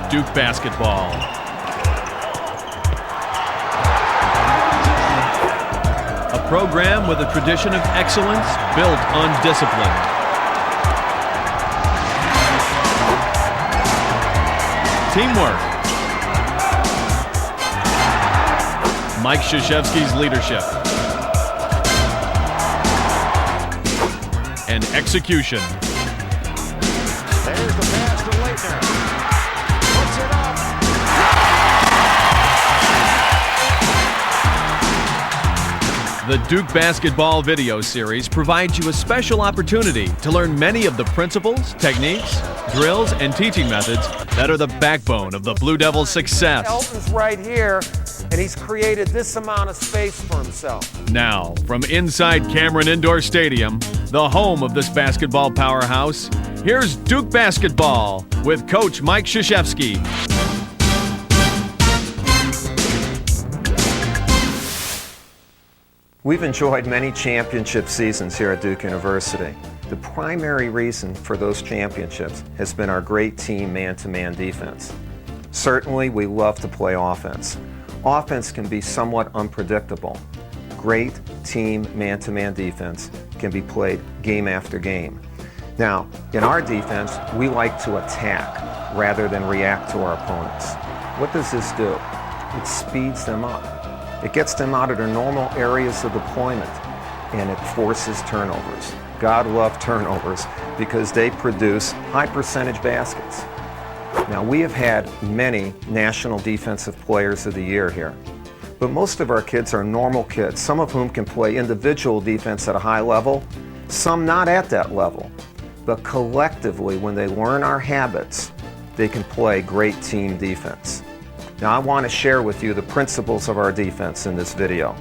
Duke basketball. A program with a tradition of excellence built on discipline. Teamwork. Mike Krzyzewski's leadership. And execution. There's the pass to Laettner. Puts it up. The Duke Basketball video series provides you a special opportunity to learn many of the principles, techniques, drills, and teaching methods that are the backbone of the Blue Devils' success. Elton's right here, and he's created this amount of space for himself. Now, from inside Cameron Indoor Stadium, the home of this basketball powerhouse, here's Duke Basketball with Coach Mike Krzyzewski. We've enjoyed many championship seasons here at Duke University. The primary reason for those championships has been our great team man-to-man defense. Certainly, we love to play offense. Offense can be somewhat unpredictable. Great team man-to-man defense can be played game after game. Now, in our defense, we like to attack rather than react to our opponents. What does this do? It speeds them up. It gets them out of their normal areas of deployment, and it forces turnovers. God love turnovers because they produce high percentage baskets. Now, we have had many National Defensive Players of the Year here, but most of our kids are normal kids, some of whom can play individual defense at a high level, some not at that level. But collectively, when they learn our habits, they can play great team defense. Now, I want to share with you the principles of our defense in this video.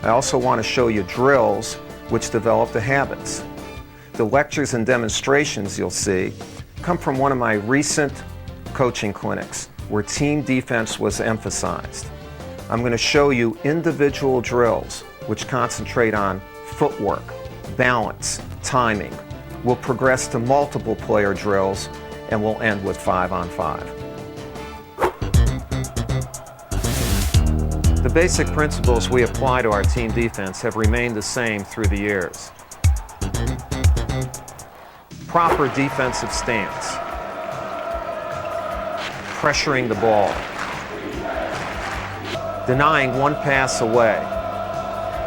I also want to show you drills which develop the habits. The lectures and demonstrations you'll see come from one of my recent coaching clinics where team defense was emphasized. I'm going to show you individual drills which concentrate on footwork, balance, timing. We'll progress to multiple player drills and we'll end with 5-on-5. The basic principles we apply to our team defense have remained the same through the years. Proper defensive stance. Pressuring the ball. Denying one pass away.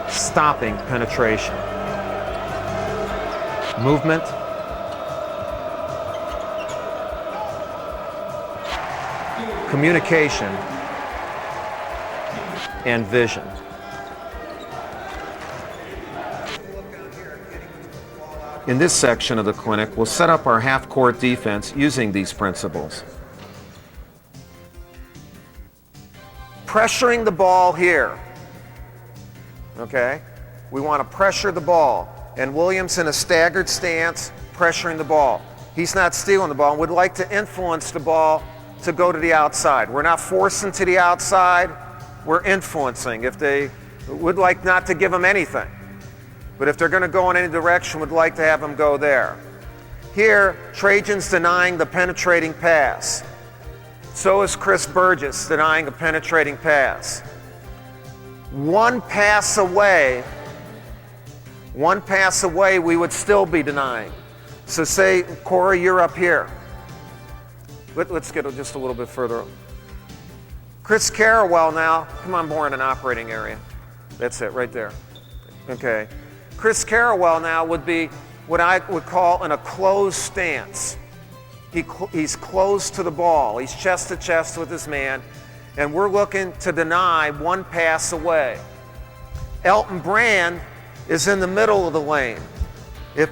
Stopping penetration. Movement. Communication. And vision. In this section of the clinic, we'll set up our half-court defense using these principles. Pressuring the ball here. Okay? We want to pressure the ball. And Williams in a staggered stance, pressuring the ball. He's not stealing the ball and would like to influence the ball to go to the outside. We're not forcing to the outside. We're influencing. If they would like not to give them anything, but if they're going to go in any direction, would like to have them go there. Here, Trajan's denying the penetrating pass. So is Chris Burgess denying a penetrating pass. One pass away, we would still be denying. So say, Corey, you're up here. Let's get just a little bit further. Chris Carrawell now, come on board in an operating area. That's it, right there. Okay. Chris Carrawell now would be what I would call in a closed stance. He's close to the ball. He's chest to chest with his man, and we're looking to deny one pass away. Elton Brand is in the middle of the lane. If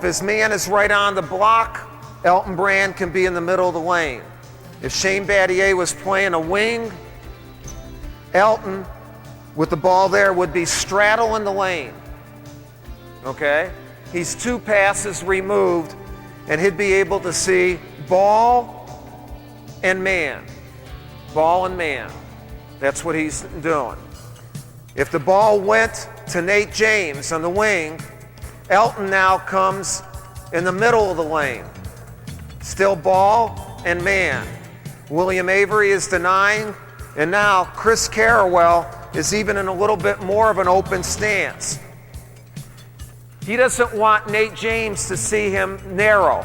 his man is right on the block, Elton Brand can be in the middle of the lane. If Shane Battier was playing a wing, Elton, with the ball there, would be straddling the lane. Okay? He's 2 passes removed, and he'd be able to see ball and man. Ball and man. That's what he's doing. If the ball went to Nate James on the wing, Elton now comes in the middle of the lane. Still ball and man. William Avery is denying, and now Chris Carrawell is even in a little bit more of an open stance. He doesn't want Nate James to see him narrow.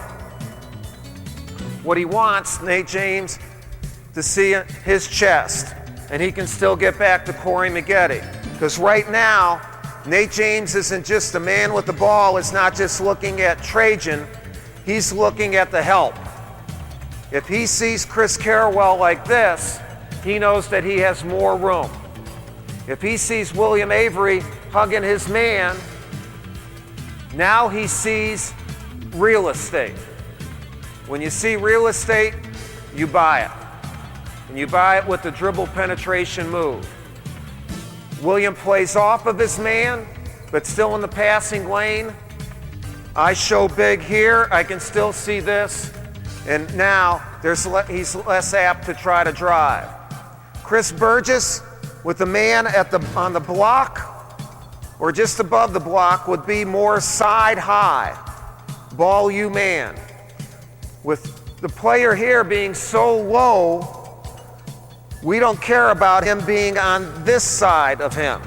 What he wants, Nate James, to see his chest, and he can still get back to Corey Maggette. Because right now, Nate James isn't just a man with the ball, is not just looking at Trajan, he's looking at the help. If he sees Chris Carrawell like this, he knows that he has more room. If he sees William Avery hugging his man, now he sees real estate. When you see real estate, you buy it. And you buy it with the dribble penetration move. William plays off of his man, but still in the passing lane. I show big here, I can still see this. And now he's less apt to try to drive. Chris Burgess with the man on the block or just above the block would be more side high, ball you man. With the player here being so low, we don't care about him being on this side of him.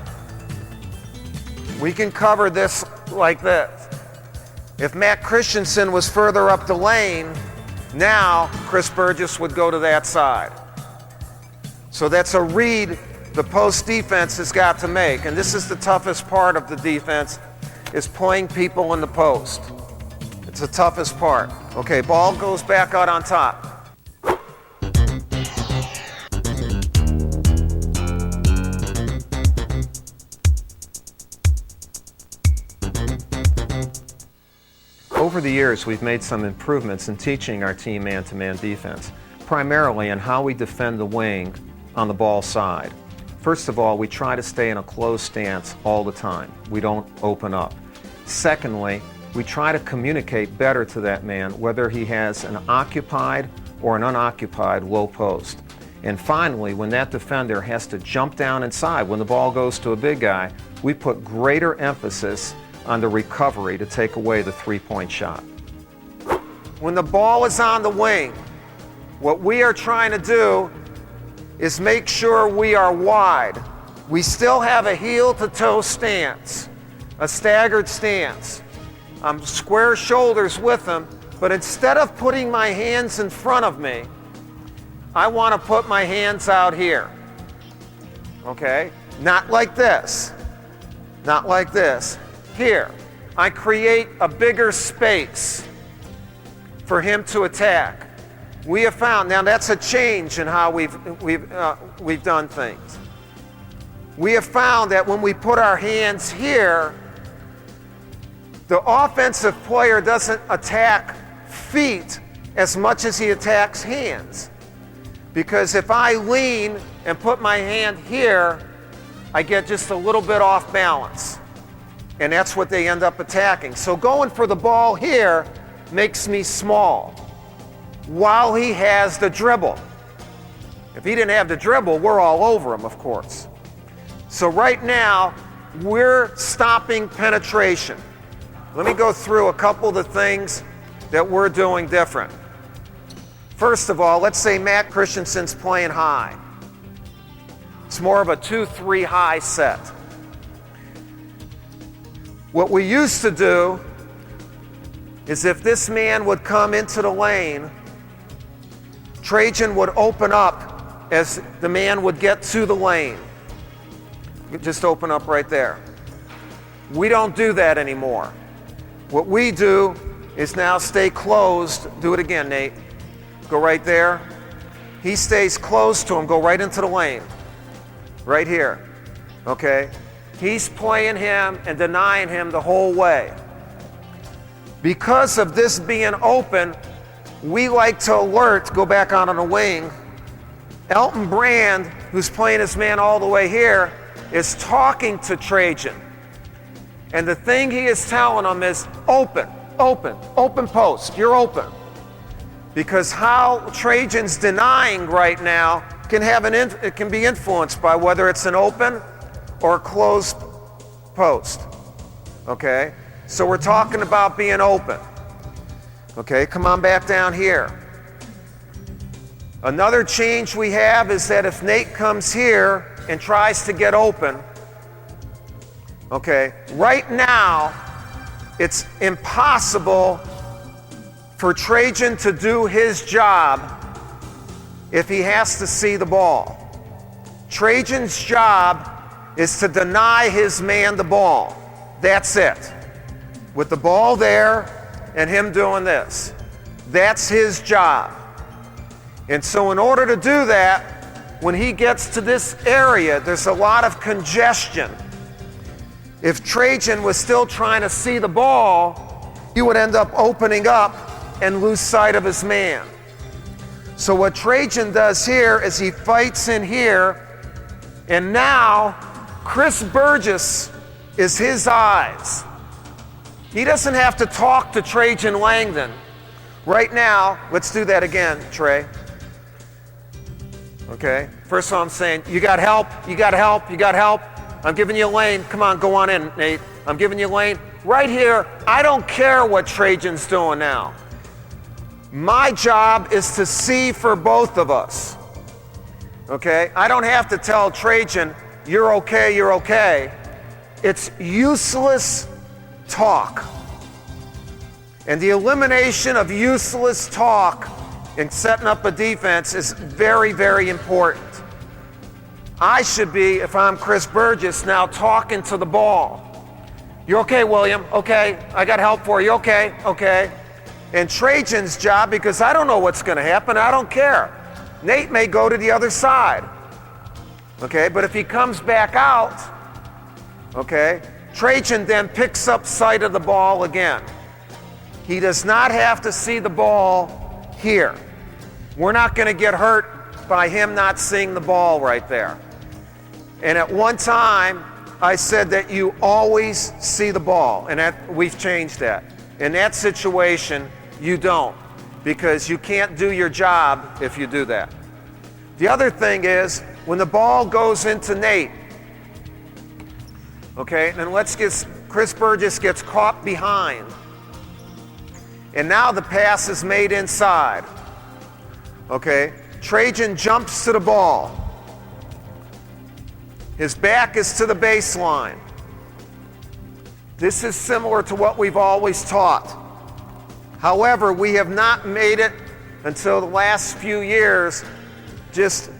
We can cover this like this. If Matt Christensen was further up the lane, now Chris Burgess would go to that side. So that's a read the post defense has got to make. And this is the toughest part of the defense, is playing people in the post. It's the toughest part. Okay, ball goes back out on top. Over the years, we've made some improvements in teaching our team man-to-man defense, primarily in how we defend the wing on the ball side. First of all, we try to stay in a closed stance all the time. We don't open up. Secondly, we try to communicate better to that man whether he has an occupied or an unoccupied low post. And finally, when that defender has to jump down inside, when the ball goes to a big guy, we put greater emphasis on the recovery to take away the three-point shot. When the ball is on the wing, what we are trying to do is make sure we are wide. We still have a heel-to-toe stance, a staggered stance. I'm square shoulders with him, but instead of putting my hands in front of me, I want to put my hands out here. Okay? Not like this. Not like this. Here. I create a bigger space for him to attack. We have found, now that's a change in how we've done things. We have found that when we put our hands here, the offensive player doesn't attack feet as much as he attacks hands. Because if I lean and put my hand here, I get just a little bit off balance. And that's what they end up attacking. So going for the ball here makes me small while he has the dribble. If he didn't have the dribble, we're all over him, of course. So right now, we're stopping penetration. Let me go through a couple of the things that we're doing different. First of all, let's say Matt Christensen's playing high. It's more of a 2-3 high set. What we used to do is if this man would come into the lane, Trajan would open up as the man would get to the lane. Just open up right there. We don't do that anymore. What we do is now stay closed. Do it again, Nate. Go right there. He stays close to him. Go right into the lane. Right here. Okay? He's playing him and denying him the whole way. Because of this being open, we like to alert, go back on the wing. Elton Brand, who's playing his man all the way here, is talking to Trajan. And the thing he is telling him is open, open, open post, you're open. Because how Trajan's denying right now it can be influenced by whether it's an open or a closed post. Okay? So we're talking about being open. Okay, come on back down here. Another change we have is that if Nate comes here and tries to get open, okay, right now it's impossible for Trajan to do his job if he has to see the ball. Trajan's job is to deny his man the ball. That's it. With the ball there and him doing this. That's his job. And so in order to do that, when he gets to this area, there's a lot of congestion. If Trajan was still trying to see the ball, he would end up opening up and lose sight of his man. So what Trajan does here is he fights in here, and now Chris Burgess is his eyes. He doesn't have to talk to Trajan Langdon. Right now, let's do that again, Trey. Okay, first of all I'm saying, you got help, you got help, you got help. I'm giving you a lane. Come on, go on in, Nate. I'm giving you a lane. Right here, I don't care what Trajan's doing now. My job is to see for both of us. Okay, I don't have to tell Trajan, you're okay, you're okay. It's useless talk. And the elimination of useless talk in setting up a defense is very, very important. I should be, if I'm Chris Burgess, now talking to the ball. You okay, William? Okay. I got help for you. Okay. Okay. And Trajan's job, because I don't know what's going to happen, I don't care. Nate may go to the other side. Okay, but if he comes back out, okay, Trajan then picks up sight of the ball again. He does not have to see the ball here. We're not going to get hurt by him not seeing the ball right there. And at one time, I said that you always see the ball, and we've changed that. In that situation, you don't, because you can't do your job if you do that. The other thing is, when the ball goes into Nate, okay, then Chris Burgess gets caught behind. And now the pass is made inside. Okay, Trajan jumps to the ball. His back is to the baseline. This is similar to what we've always taught. However, we have not made it until the last few years just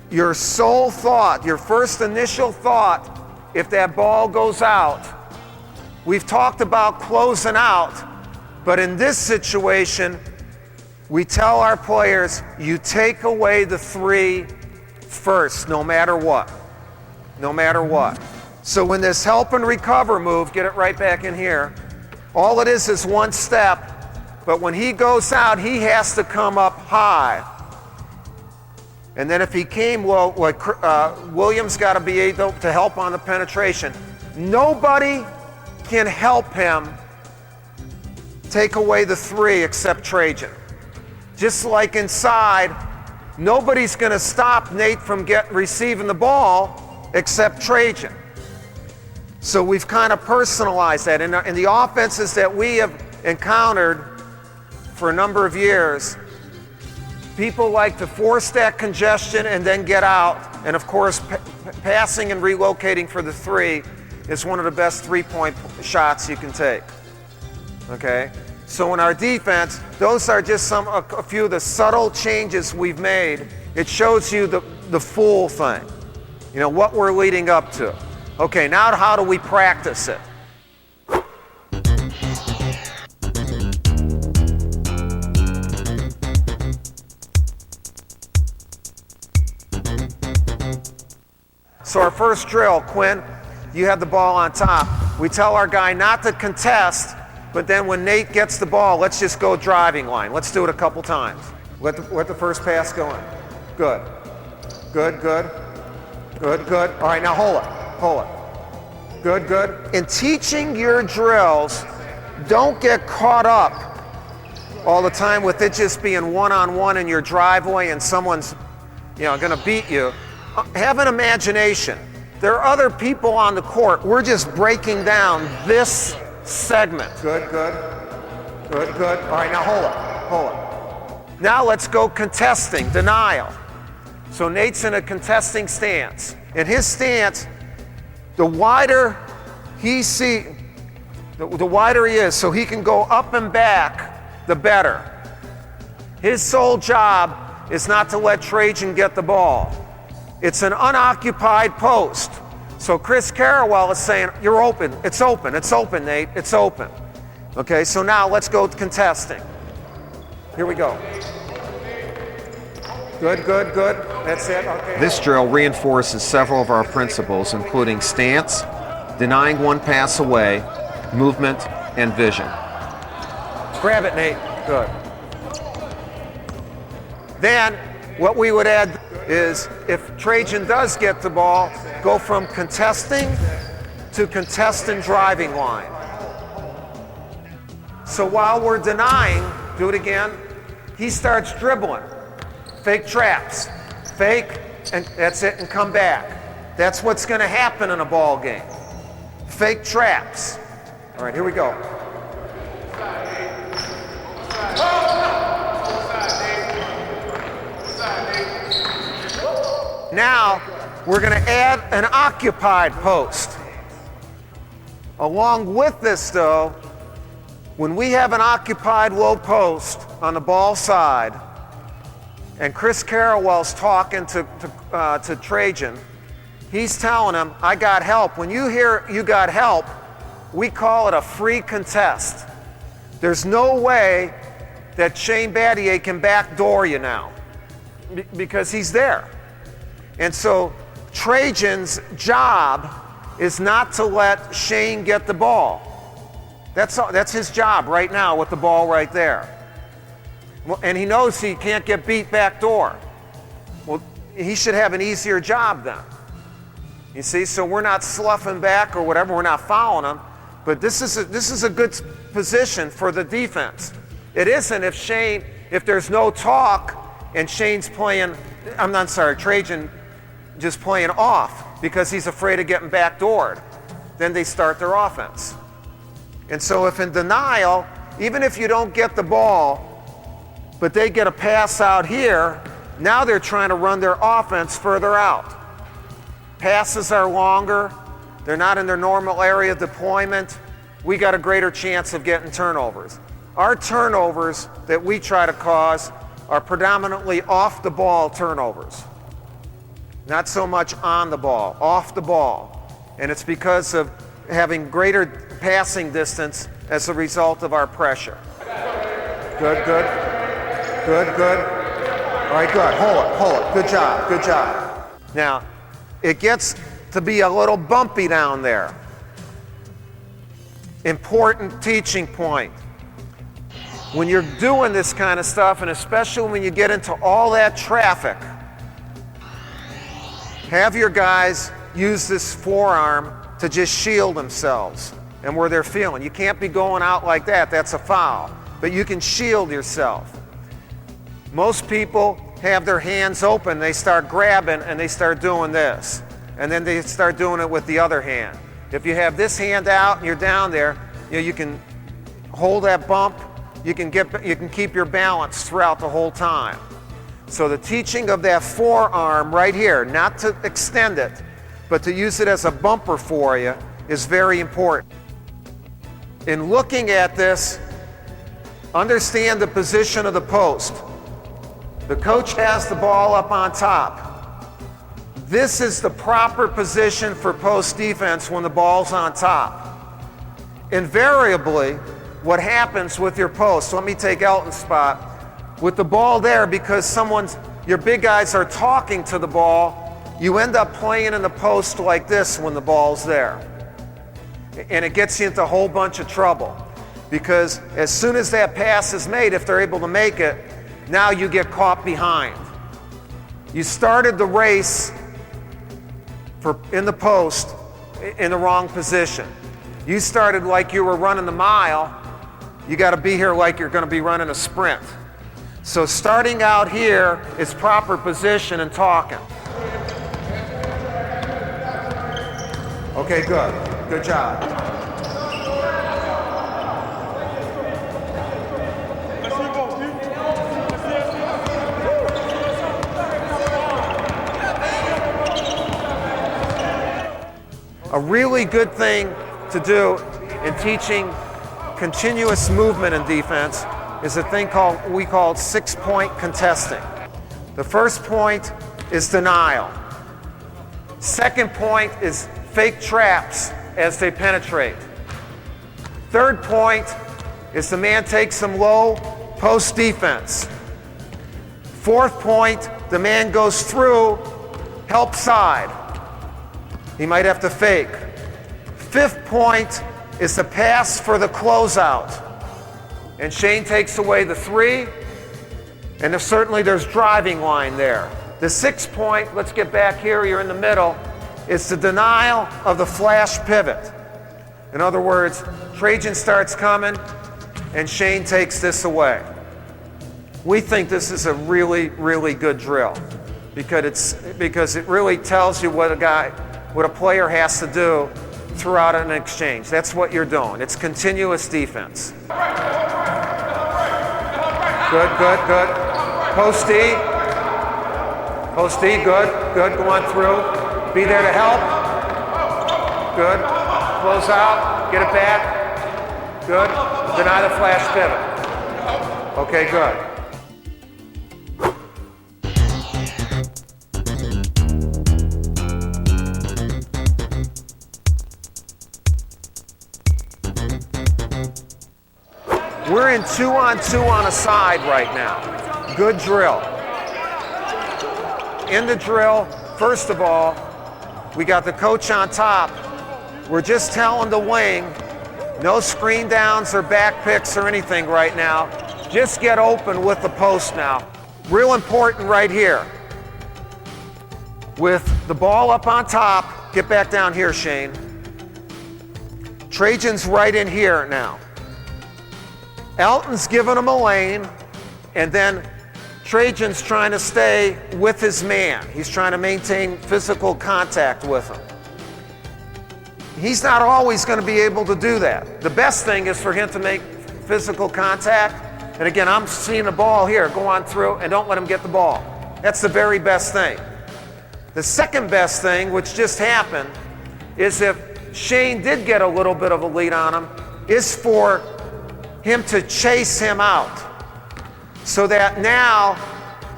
your sole thought, your first initial thought, if that ball goes out. We've talked about closing out, but in this situation, we tell our players, you take away the three first, no matter what. No matter what. So when this help and recover move, get it right back in here, all it is one step, but when he goes out, he has to come up high. And then if he came low, Williams got to be able to help on the penetration. Nobody can help him take away the three except Trajan. Just like inside, nobody's going to stop Nate from receiving the ball except Trajan. So we've kind of personalized that. In the offenses that we have encountered for a number of years, people like to force that congestion and then get out. And of course, passing and relocating for the three is one of the best three-point shots you can take. Okay? So in our defense, those are just a few of the subtle changes we've made. It shows you the full thing. You know, what we're leading up to. Okay, now how do we practice it? So our first drill, Quinn, you have the ball on top. We tell our guy not to contest, but then when Nate gets the ball, let's just go driving line. Let's do it a couple times. Let the first pass go in. Good. Good, good. Good, good. All right, now hold it. Good, good. In teaching your drills, don't get caught up all the time with it just being one-on-one in your driveway and someone's, going to beat you. Have an imagination. There are other people on the court. We're just breaking down this segment. Good, good. Good, good. All right, now hold it. Now let's go contesting, denial. So Nate's in a contesting stance. In his stance, the wider he is, so he can go up and back, the better. His sole job is not to let Trajan get the ball. It's an unoccupied post. So Chris Carrawell is saying, you're open, it's open, Nate, it's open. Okay, so now let's go contesting. Here we go. Good. That's it. Okay. This drill reinforces several of our principles, including stance, denying one pass away, movement, and vision. Grab it, Nate. Good. Then what we would add is if Trajan does get the ball, go from contesting to contestant driving line. So while we're denying, do it again, he starts dribbling. Fake traps. Fake, and that's it, and come back. That's what's going to happen in a ball game. Fake traps. All right, here we go. Now, we're going to add an occupied post. Along with this, though, when we have an occupied low post on the ball side, and Chris Carrawell's talking to Trajan, he's telling him, I got help. When you hear you got help, we call it a free contest. There's no way that Shane Battier can backdoor you now because he's there. And so Trajan's job is not to let Shane get the ball. That's his job right now with the ball right there. And he knows he can't get beat backdoor. Well, he should have an easier job then. You see, so we're not sloughing back or whatever, we're not fouling him, but this is a good position for the defense. It isn't if there's no talk and Trajan just playing off because he's afraid of getting backdoored. Then they start their offense. And so if in denial, even if you don't get the ball, but they get a pass out here, now they're trying to run their offense further out. Passes are longer, they're not in their normal area of deployment. We got a greater chance of getting turnovers. Our turnovers that we try to cause are predominantly off the ball turnovers. Not so much on the ball, off the ball. And it's because of having greater passing distance as a result of our pressure. Good. All right, good. Hold it. Good job. Now, it gets to be a little bumpy down there. Important teaching point. When you're doing this kind of stuff, and especially when you get into all that traffic, have your guys use this forearm to just shield themselves and where they're feeling. You can't be going out like that. That's a foul. But you can shield yourself. Most people have their hands open, they start grabbing and they start doing this. And then they start doing it with the other hand. If you have this hand out and you're down there, you can hold that bump, you can keep your balance throughout the whole time. So the teaching of that forearm right here, not to extend it, but to use it as a bumper for you, is very important. In looking at this, understand the position of the post. The coach has the ball up on top. This is the proper position for post defense when the ball's on top. Invariably, what happens with your post, let me take Elton's spot, with the ball there, because your big guys are talking to the ball, you end up playing in the post like this when the ball's there. And it gets you into a whole bunch of trouble. Because as soon as that pass is made, if they're able to make it, now you get caught behind. You started the race in the post in the wrong position. You started like you were running the mile. You got to be here like you're going to be running a sprint. So starting out here is proper position and talking. Okay, good. Good job. A really good thing to do in teaching continuous movement in defense is a thing we call 6-point contesting. The first point is denial. Second point is fake traps as they penetrate. Third point is the man takes them low, post defense. Fourth point, the man goes through, help side. He might have to fake. Fifth point is the pass for the closeout. And Shane takes away the 3, and certainly there's driving line there. The 6th point, let's get back here, you're in the middle, is the denial of the flash pivot. In other words, Trajan starts coming, and Shane takes this away. We think this is a really, really good drill because it really tells you what a player has to do throughout an exchange. That's what you're doing. It's continuous defense. Good, good, good. Post D. Post D, good, good. Go on through. Be there to help. Good. Close out. Get it back. Good. Deny the flash pivot. Okay, good. We're in 2-on-2 on a side right now. Good drill. In the drill, first of all, we got the coach on top. We're just telling the wing, no screen downs or back picks or anything right now. Just get open with the post now. Real important right here. With the ball up on top, get back down here, Shane. Trajan's right in here now. Elton's giving him a lane, and then Trajan's trying to stay with his man. He's trying to maintain physical contact with him. He's not always going to be able to do that. The best thing is for him to make physical contact. And again, I'm seeing the ball here. Go on through and don't let him get the ball. That's the very best thing. The second best thing, which just happened, is if Shane did get a little bit of a lead on him, is for him to chase him out so that now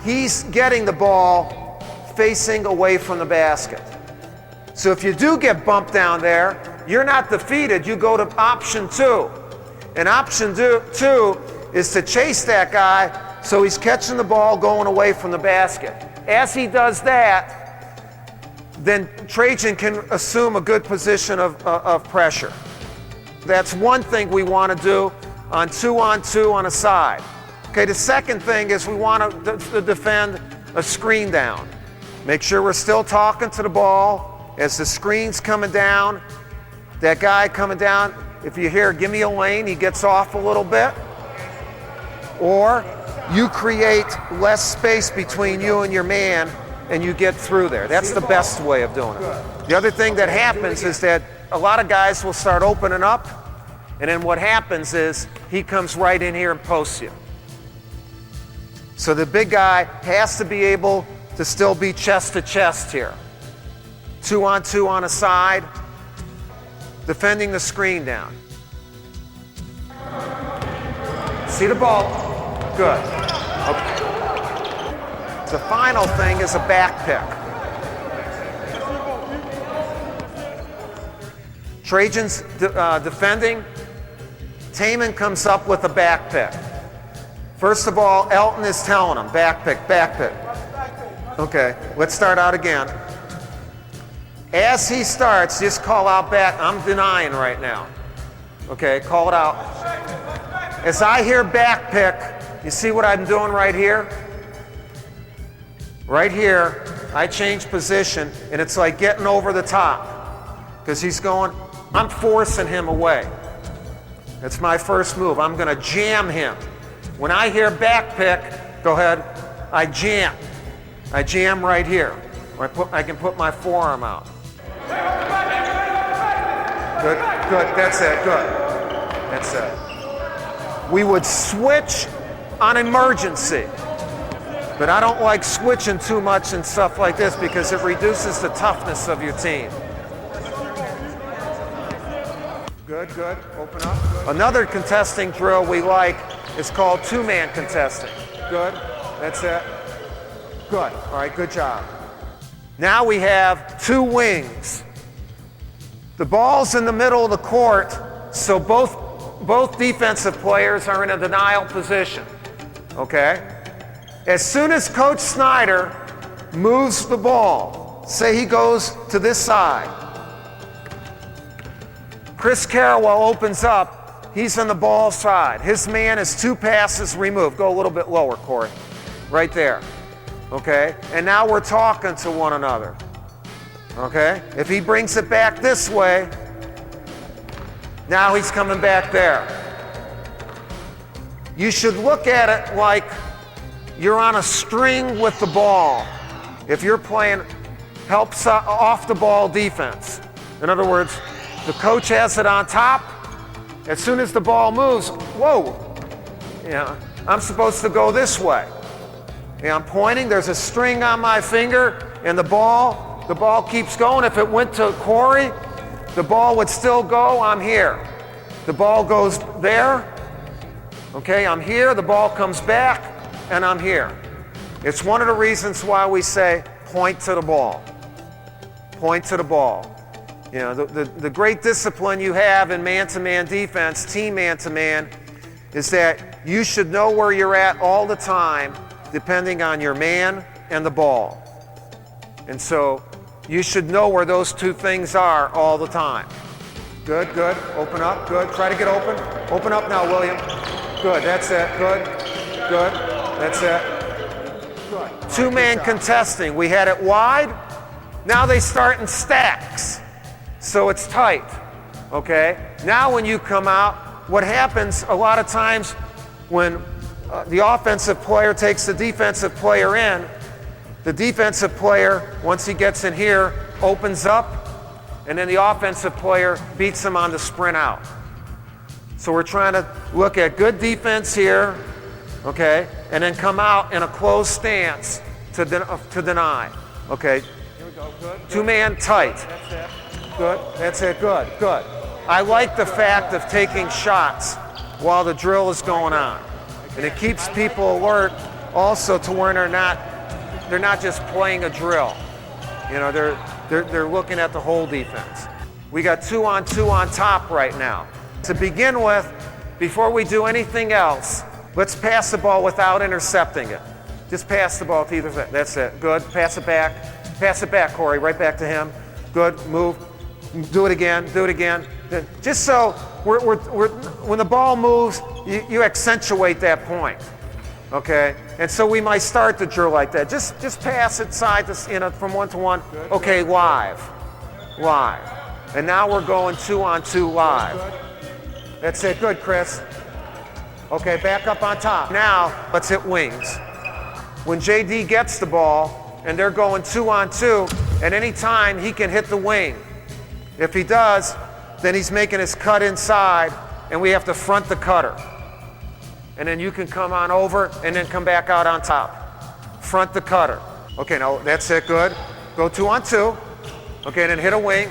he's getting the ball facing away from the basket. So if you do get bumped down there, you're not defeated. You go to option 2. And option 2 is to chase that guy so he's catching the ball going away from the basket. As he does that, then Trajan can assume a good position of pressure. That's one thing we want to do on 2-on-2 on a side. Okay, the second thing is we want to defend a screen down. Make sure we're still talking to the ball as the screen's coming down. That guy coming down, if you hear, give me a lane, he gets off a little bit. Or you create less space between you and your man and you get through there. That's the best way of doing it. The other thing that happens is that a lot of guys will start opening up, and then what happens is he comes right in here and posts you. So the big guy has to be able to still be chest to chest here. 2-on-2 on a side, defending the screen down. See the ball? Good. Okay. The final thing is a back pick. Trajan's defending. Taman comes up with a back pick. First of all, Elton is telling him, back pick, back pick. Okay, let's start out again. As he starts, just call out back. I'm denying right now. Okay, call it out. As I hear back pick, you see what I'm doing right here? Right here, I change position, and it's like getting over the top. Because he's going, I'm forcing him away. That's my first move. I'm going to jam him. When I hear back pick, go ahead, I jam. I jam right here. I can put my forearm out. Good, good, that's it, good. That's it. We would switch on emergency. But I don't like switching too much and stuff like this because it reduces the toughness of your team. Good, good. Open up. Good. Another contesting drill we like is called two-man contesting. Good. That's it. Good. All right, good job. Now we have two wings. The ball's in the middle of the court, so both defensive players are in a denial position. Okay? As soon as Coach Snyder moves the ball, say he goes to this side, Chris Carrawell opens up, he's on the ball side. His man is 2 passes removed. Go a little bit lower, Corey. Right there. Okay? And now we're talking to one another. Okay? If he brings it back this way, now he's coming back there. You should look at it like you're on a string with the ball. If you're playing helps off the ball defense. In other words, the coach has it on top. As soon as the ball moves, whoa, yeah, I'm supposed to go this way. Yeah, I'm pointing, there's a string on my finger, and the ball keeps going. If it went to Corey, the ball would still go, I'm here. The ball goes there, okay, I'm here, the ball comes back, and I'm here. It's one of the reasons why we say point to the ball. Point to the ball. You know, the great discipline you have in man-to-man defense, team man-to-man, is that you should know where you're at all the time, depending on your man and the ball. And so you should know where those two things are all the time. Good, good. Open up. Good. Try to get open. Open up now, William. Good. That's it. Good. Good. That's it. Good. Two-man contesting. We had it wide. Now they start in stacks. So it's tight. Okay? Now when you come out, what happens a lot of times when the offensive player takes the defensive player in, the defensive player, once he gets in here, opens up, and then the offensive player beats him on the sprint out. So we're trying to look at good defense here, okay, and then come out in a closed stance to deny. Okay? Here we go. Good. Two-man tight. That's it. Good. That's it. Good. Good. I like the fact of taking shots while the drill is going on. And it keeps people alert also to where they're not just playing a drill. You know, they're looking at the whole defense. We got 2-on-2 on top right now. To begin with, before we do anything else, let's pass the ball without intercepting it. Just pass the ball to either side. That's it. Good. Pass it back. Pass it back, Corey. Right back to him. Good. Move. Do it again. Do it again. Just so when the ball moves, you accentuate that point. Okay? And so we might start the drill like that. Just pass it side to, from one to one. Okay, live. Live. And now we're going 2-on-2 live. That's it. Good, Chris. Okay, back up on top. Now, let's hit wings. When JD gets the ball and they're going 2-on-2, at any time he can hit the wing. If he does, then he's making his cut inside, and we have to front the cutter. And then you can come on over and then come back out on top. Front the cutter. Okay, now that's it, good. Go 2-on-2. Okay, then hit a wing.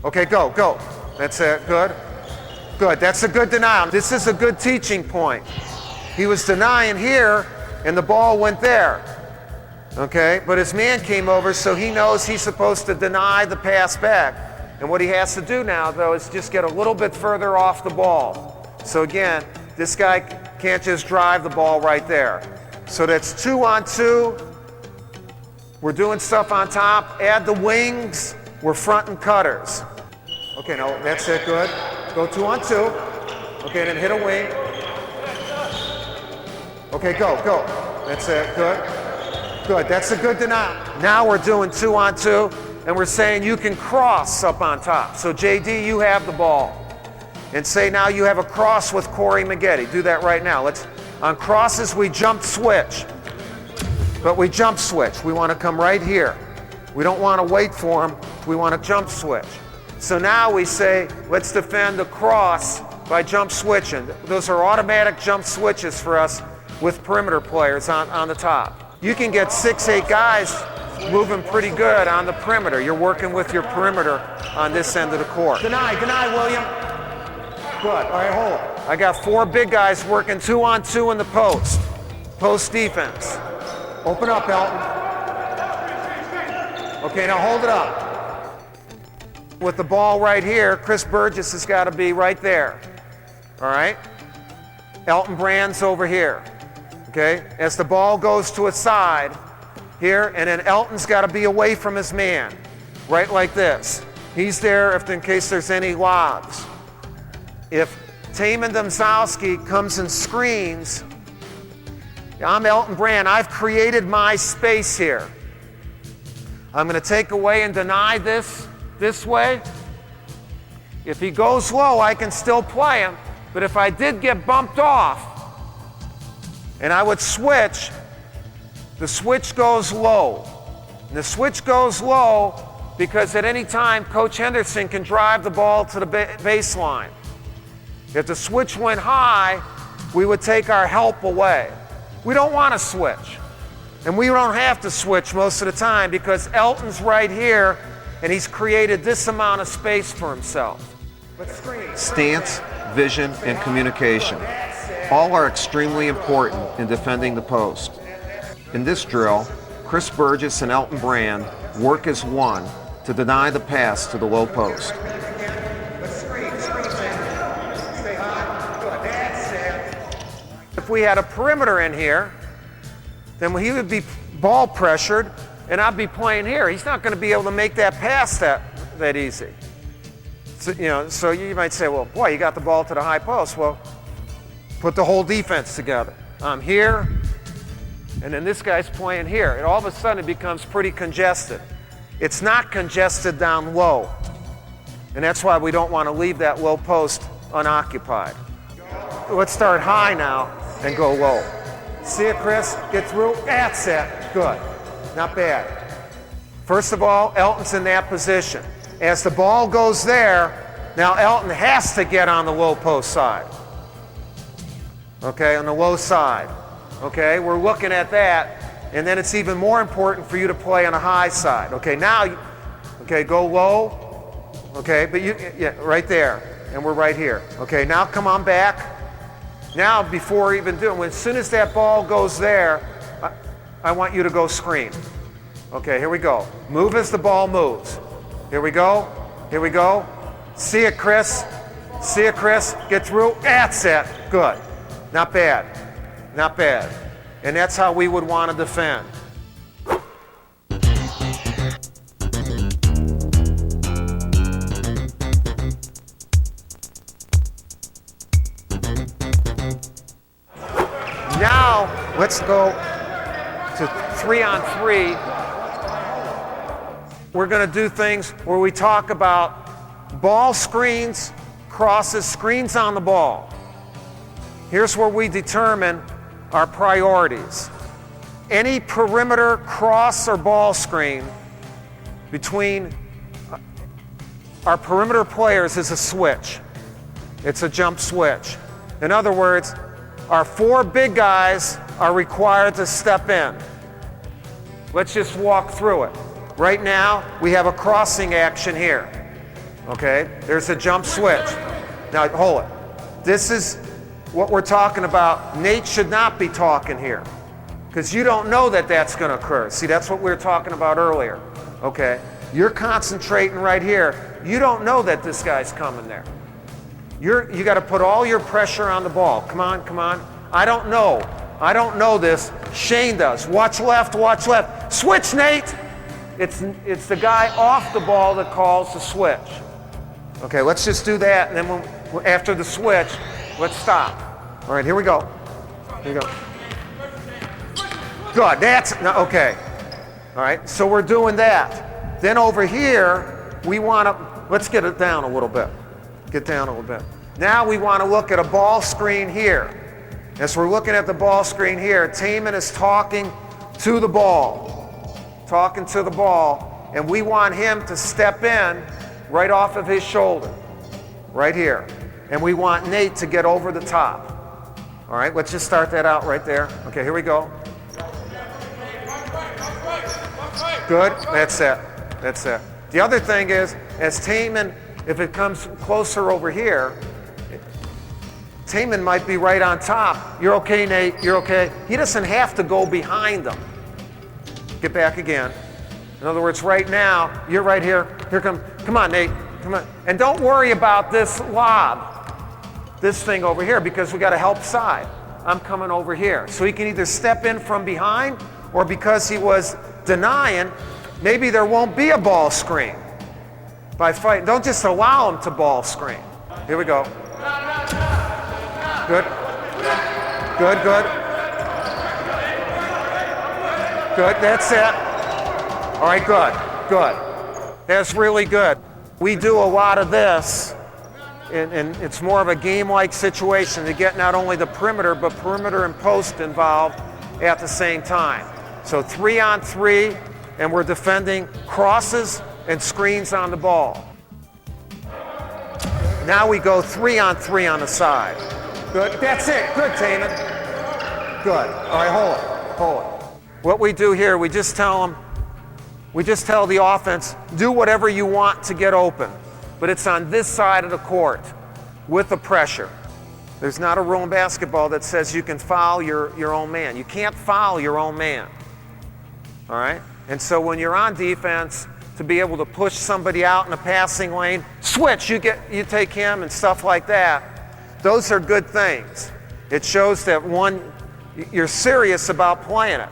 Okay, go, go. That's it, good. Good, that's a good denial. This is a good teaching point. He was denying here, and the ball went there. Okay, but his man came over, so he knows he's supposed to deny the pass back. And what he has to do now, though, is just get a little bit further off the ball. So again, this guy can't just drive the ball right there. So that's 2-on-2. We're doing stuff on top. Add the wings. We're fronting cutters. Okay, no, that's it, good. Go 2-on-2. Okay, then hit a wing. Okay, go, go. That's it, good. Good, that's a good denial. Now we're doing 2-on-2, and we're saying you can cross up on top. So JD, you have the ball. And say now you have a cross with Corey Maggette. Do that right now. On crosses, we jump switch. But we jump switch. We want to come right here. We don't want to wait for him. We want to jump switch. So now we say, let's defend the cross by jump switching. Those are automatic jump switches for us with perimeter players on the top. You can get 6-8 guys moving pretty good on the perimeter. You're working with your perimeter on this end of the court. Deny, William. Good. All right, hold it. I got 4 big guys working 2-on-2 in the post. Post defense. Open up, Elton. Okay, now hold it up. With the ball right here, Chris Burgess has got to be right there. All right? Elton Brand's over here. Okay? As the ball goes to a side here, and then Elton's got to be away from his man. Right like this. He's there in case there's any lobs. If Taman Domzowski comes and screens, I'm Elton Brand. I've created my space here. I'm going to take away and deny this way. If he goes low, I can still play him. But if I did get bumped off and I would switch, the switch goes low. And the switch goes low because at any time, Coach Henderson can drive the ball to the baseline. If the switch went high, we would take our help away. We don't want to switch. And we don't have to switch most of the time because Elton's right here and he's created this amount of space for himself. Stance, vision, and communication. All are extremely important in defending the post. In this drill, Chris Burgess and Elton Brand work as one to deny the pass to the low post. If we had a perimeter in here, then he would be ball pressured and I'd be playing here. He's not going to be able to make that pass that easy. So you might say, well, boy, you got the ball to the high post. Well, put the whole defense together. I'm here, and then this guy's playing here. And all of a sudden it becomes pretty congested. It's not congested down low. And that's why we don't want to leave that low post unoccupied. Let's start high now and go low. See it, Chris? Get through. That's it. Good. Not bad. First of all, Elton's in that position. As the ball goes there, now Elton has to get on the low post side. Okay, on the low side. Okay, we're looking at that. And then it's even more important for you to play on a high side. Okay, now, go low. Okay, but right there. And we're right here. Okay, now come on back. Now, before even doing, as soon as that ball goes there, I want you to go screen. Okay, here we go. Move as the ball moves. Here we go. Here we go. See it, Chris. See it, Chris. Get through. That's it. Good. Not bad. Not bad. And that's how we would want to defend. Now, let's go to 3-on-3. We're going to do things where we talk about ball screens, crosses, screens on the ball. Here's where we determine our priorities. Any perimeter cross or ball screen between our perimeter players is a switch. It's a jump switch. In other words, our 4 big guys are required to step in. Let's just walk through it. Right now, we have a crossing action here. Okay, there's a jump switch. Now, hold it. This is what we're talking about. Nate should not be talking here because you don't know that that's going to occur. See, that's what we were talking about earlier. Okay, you're concentrating right here. You don't know that this guy's coming there. You got to put all your pressure on the ball. Come on, come on. I don't know this. Shane does. Watch left, watch left. Switch, Nate. It's the guy off the ball that calls the switch. Okay, let's just do that, and then after the switch, let's stop. All right, here we go. Here we go. Good, okay. All right, so we're doing that. Then over here, we want to, let's get it down a little bit. Get down a little bit. Now we want to look at a ball screen here. As we're looking at the ball screen here, Taman is talking to the ball. Talking to the ball, and we want him to step in right off of his shoulder, right here. And we want Nate to get over the top. All right, let's just start that out right there. Okay, here we go. Good, that's it. That's it. The other thing is, as Taman, if it comes closer over here, Taman might be right on top. You're okay, Nate, you're okay. He doesn't have to go behind them. Get back again. In other words, right now, you're right here. Come on, Nate, come on. And don't worry about this lob, this thing over here, because we got a help side. I'm coming over here. So he can either step in from behind, or because he was denying, maybe there won't be a ball screen. By fighting, don't just allow him to ball screen. Here we go. Good. Good, good. Good, that's it. All right, good, good. That's really good. We do a lot of this, and it's more of a game-like situation to get not only the perimeter, but perimeter and post involved at the same time. So 3-on-3, and we're defending crosses and screens on the ball. Now we go 3-on-3 on the side. Good, that's it, good, Taman. Good, all right, hold it, hold it. What we do here, we just tell the offense, do whatever you want to get open, but it's on this side of the court with the pressure. There's not a rule in basketball that says you can foul your own man. You can't foul your own man, all right? And so when you're on defense, to be able to push somebody out in a passing lane, switch, you take him and stuff like that, those are good things. It shows that, one, you're serious about playing it,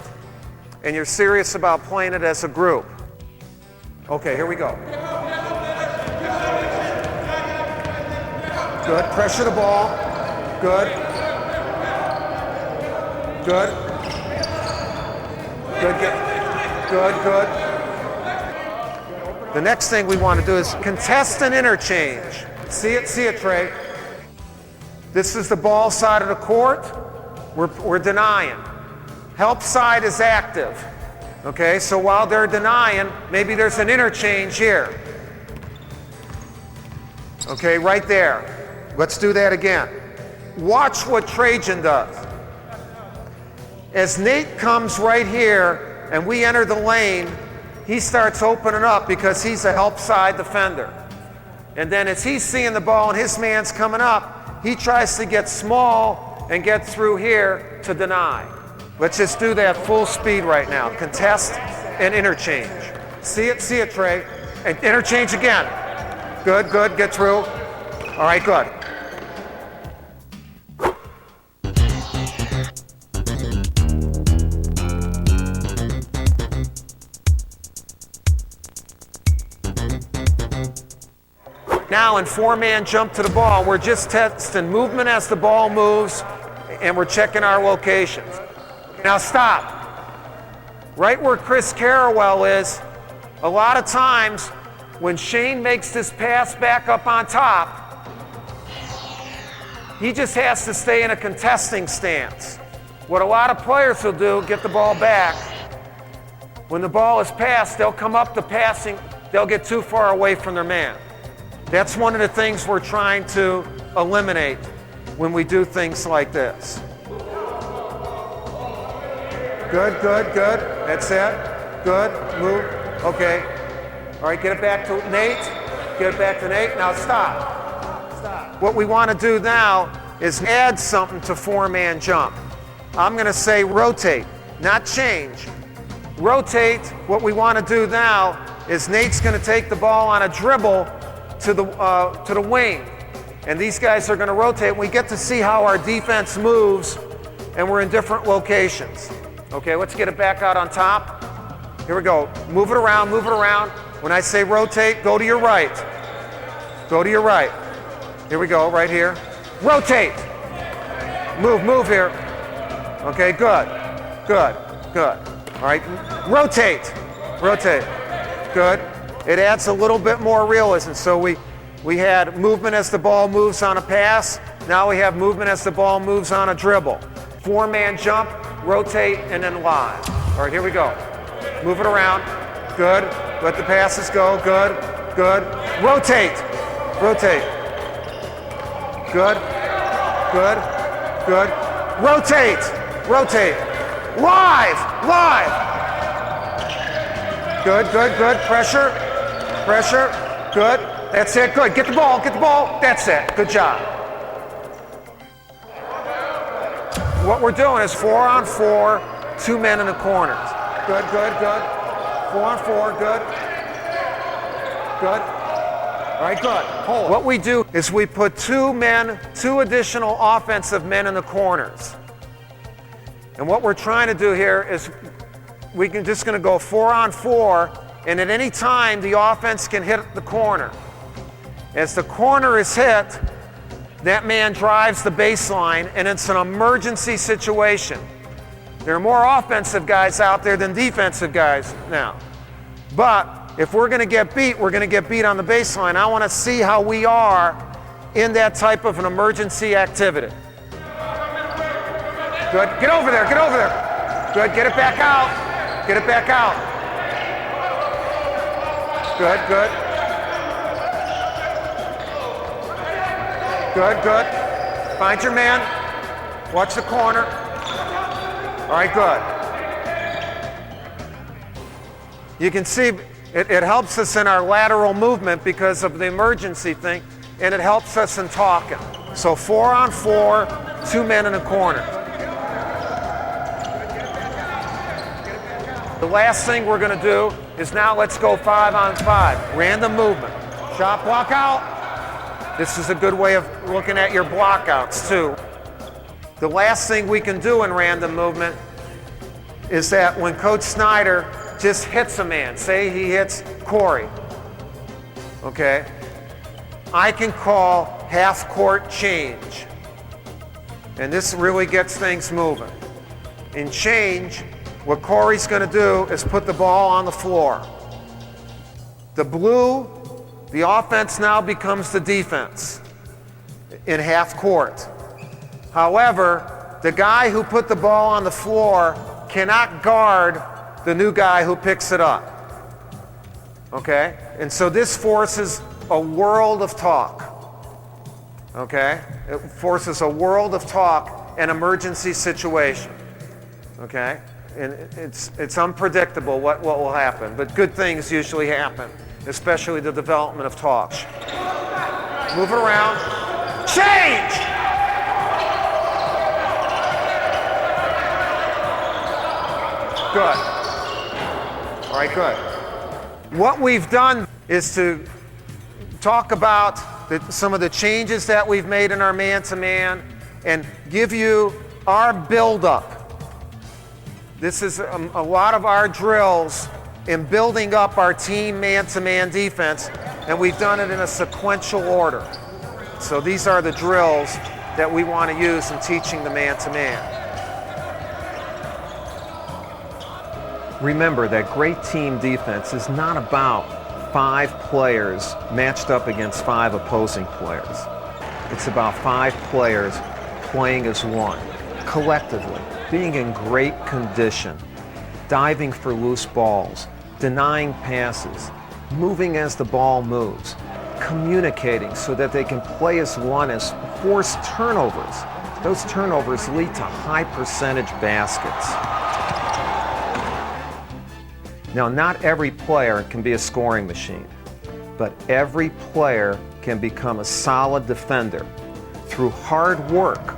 and you're serious about playing it as a group. Okay, here we go. Good, pressure the ball. Good. Good. Good, good. The next thing we want to do is contest an interchange. See it, Trey. This is the ball side of the court. We're denying. Help side is active. Okay, so while they're denying, maybe there's an interchange here. Okay, right there. Let's do that again. Watch what Trajan does. As Nate comes right here and we enter the lane, he starts opening up because he's a help side defender. And then as he's seeing the ball and his man's coming up, he tries to get small and get through here to deny. Let's just do that full speed right now. Contest and interchange. See it, Trey. And interchange again. Good, good, get through. All right, good. Now in four-man jump to the ball, we're just testing movement as the ball moves, and we're checking our locations. Now stop. Right where Chris Carrawell is, a lot of times when Shane makes this pass back up on top, he just has to stay in a contesting stance. What a lot of players will do, get the ball back. When the ball is passed, they'll come up the passing, they'll get too far away from their man. That's one of the things we're trying to eliminate when we do things like this. Good, good, good. That's it. Good. Move. Okay. All right, get it back to Nate. Get it back to Nate. Now stop. Stop. What we want to do now is add something to four-man jump. I'm going to say rotate, not change. Rotate, what we want to do now is Nate's going to take the ball on a dribble to the wing. And these guys are going to rotate. We get to see how our defense moves, and we're in different locations. Okay, let's get it back out on top. Here we go. Move it around, move it around. When I say rotate, go to your right. Go to your right. Here we go, right here. Rotate. Move here. Okay, good. Good, good. All right, rotate. Rotate. Good. It adds a little bit more realism. So we had movement as the ball moves on a pass. Now we have movement as the ball moves on a dribble. Four-man jump, rotate, and then live. All right, here we go. Move it around. Good. Let the passes go. Good. Good. Rotate. Rotate. Good. Good. Good. Rotate. Rotate. Live. Live. Good, good, good. Pressure. Pressure. Good. That's it. Good. Get the ball. Get the ball. That's it. Good job. What we're doing is 4-on-4, 2 men in the corners. Good, good, good. 4-on-4, good. Good. All right, good. Hold. What we do is we put 2 additional offensive men in the corners. And what we're trying to do here is just going to go 4-on-4, and at any time the offense can hit the corner. As the corner is hit, that man drives the baseline, and it's an emergency situation. There are more offensive guys out there than defensive guys now. But if we're going to get beat, we're going to get beat on the baseline. I want to see how we are in that type of an emergency activity. Good. Get over there. Get over there. Good. Get it back out. Get it back out. Good, good. Good, good. Find your man. Watch the corner. All right, good. You can see it helps us in our lateral movement because of the emergency thing, and it helps us in talking. So 4-on-4, 2 men in a corner. The last thing we're going to do is now let's go 5-on-5. Random movement. Shot block out. This is a good way of looking at your blockouts too. The last thing we can do in random movement is that when Coach Snyder just hits a man, say he hits Corey, okay, I can call half-court change. And this really gets things moving. In change, what Corey's going to do is put the ball on the floor. The blue, the offense now becomes the defense in half court. However, the guy who put the ball on the floor cannot guard the new guy who picks it up. Okay? And so this forces a world of talk. Okay? It forces a world of talk and emergency situation. Okay? And it's unpredictable what will happen, but good things usually happen, especially the development of talk. Move it around. Change! Good. All right, good. What we've done is to talk about some of the changes that we've made in our man-to-man and give you our build-up. This is a lot of our drills in building up our team man-to-man defense, and we've done it in a sequential order. So these are the drills that we want to use in teaching the man-to-man. Remember that great team defense is not about 5 players matched up against 5 opposing players. It's about 5 players playing as one, collectively, being in great condition, diving for loose balls, denying passes, moving as the ball moves, communicating so that they can play as one, as force turnovers. Those turnovers lead to high percentage baskets. Now, not every player can be a scoring machine, but every player can become a solid defender through hard work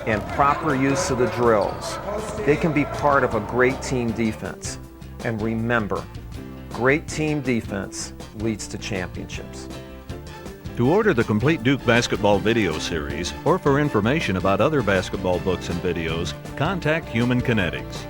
and proper use of the drills. They can be part of a great team defense. And remember, great team defense leads to championships. To order the complete Duke basketball video series or for information about other basketball books and videos, contact Human Kinetics.